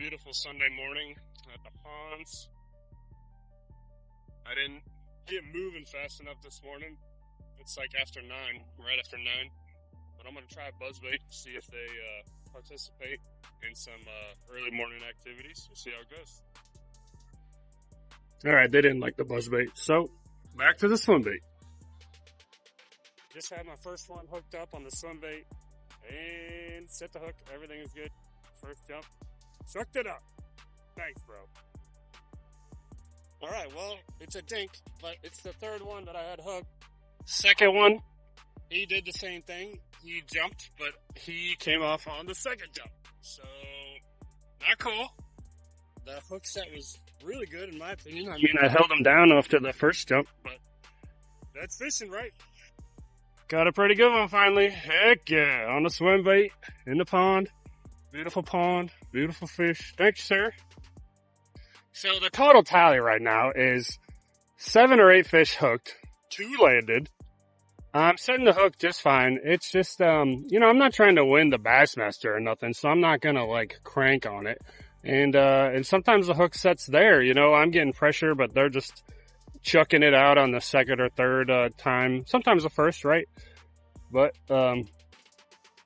beautiful Sunday morning at the ponds. I didn't get moving fast enough this morning. It's like after 9, right after 9. But I'm going to try buzzbait, see if they participate in some early morning activities. We'll see how it goes. Alright, they didn't like the buzzbait. So, back to the swim bait. Just had my first one hooked up on the swim bait. And set the hook. Everything is good. First jump. Sucked it up. Thanks, bro. Alright, well, it's a dink, but it's the third one that I had hooked. Second one, he did the same thing. He jumped, but he came off on the second jump. So, not cool. The hook set was really good, in my opinion. I mean, I held him down after the first jump, but that's fishing, right? Got a pretty good one finally. Heck yeah, on the swim bait, in the pond. Beautiful fish. Thanks, sir. So the total tally right now is 7 or 8 fish hooked, 2 landed. I'm setting the hook just fine. It's just, I'm not trying to win the Bassmaster or nothing, so I'm not gonna like crank on it. And sometimes the hook set's there, I'm getting pressure, but they're just chucking it out on the second or third time. Sometimes the first, right? But,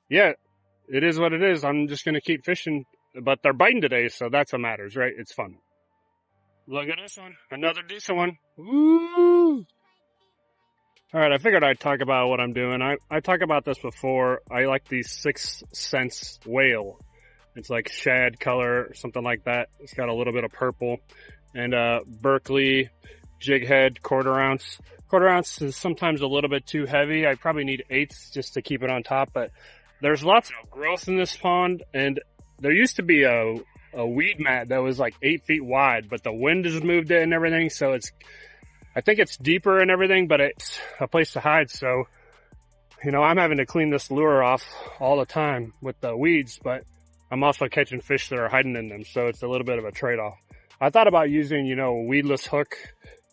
yeah, it is what it is. I'm just gonna keep fishing, but they're biting today, so that's what matters, right? It's fun. Look at this one. Another decent one. Woo! Alright, I figured I'd talk about what I'm doing. I talked about this before. I like the 6th Sense whale. It's like shad color or something like that. It's got a little bit of purple. And Berkeley jig head, quarter ounce. Quarter ounce is sometimes a little bit too heavy. I probably need 8ths just to keep it on top. But there's lots of growth in this pond. And there used to be a weed mat that was like 8 feet wide. But the wind has moved it and everything. So I think it's deeper and everything, but it's a place to hide. So, I'm having to clean this lure off all the time with the weeds, but I'm also catching fish that are hiding in them. So it's a little bit of a trade-off. I thought about using, a weedless hook,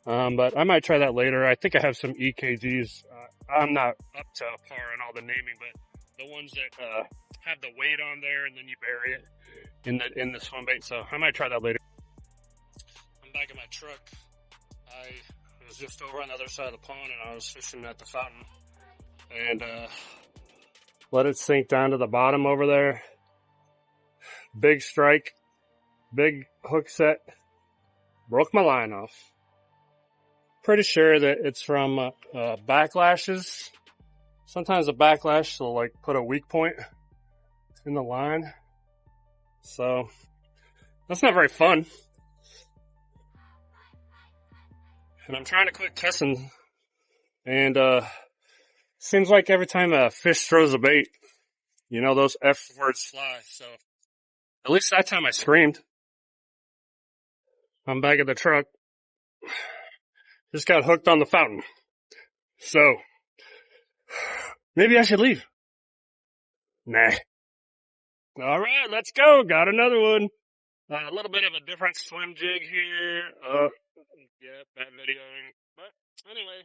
but I might try that later. I think I have some EKGs. I'm not up to par on all the naming, but the ones that have the weight on there and then you bury it in the swim bait. So I might try that later. I'm back in my truck. I was just over on the other side of the pond and I was fishing at the fountain and let it sink down to the bottom over there. Big strike, big hook set, broke my line off. Pretty sure that it's from backlashes. Sometimes a backlash will like put a weak point in the line. So that's not very fun. And I'm trying to quit cussing. And seems like every time a fish throws a bait, those F words fly. So at least that time I screamed. I'm back at the truck. Just got hooked on the fountain. So maybe I should leave. Nah. All right, let's go. Got another one. A little bit of a different swim jig here. Yeah, bad videoing. But anyway,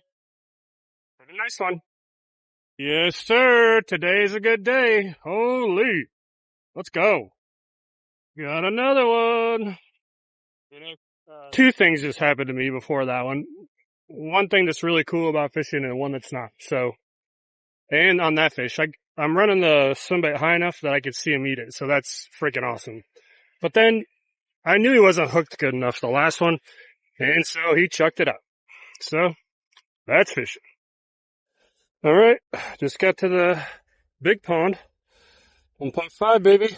a nice one. Yes, sir. Today's a good day. Holy. Let's go. Got another one. 2 things just happened to me before that one. One thing that's really cool about fishing and one that's not. So, and on that fish, I'm running the swim bait high enough that I could see him eat it. So that's freaking awesome. But then I knew he wasn't hooked good enough the last one. And so he chucked it up. So that's fishing. All right. Just got to the big pond. 1.5, baby.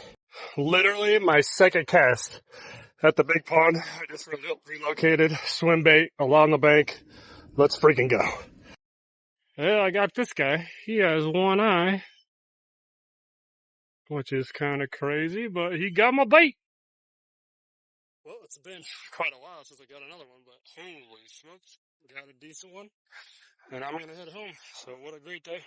Literally my second cast at the big pond. I just relocated, swim bait along the bank. Let's freaking go. Well, I got this guy. He has one eye, which is kind of crazy, but he got my bait. Well, it's been quite a while since I got another one, but holy smokes, got a decent one. And I'm going to head home. So what a great day.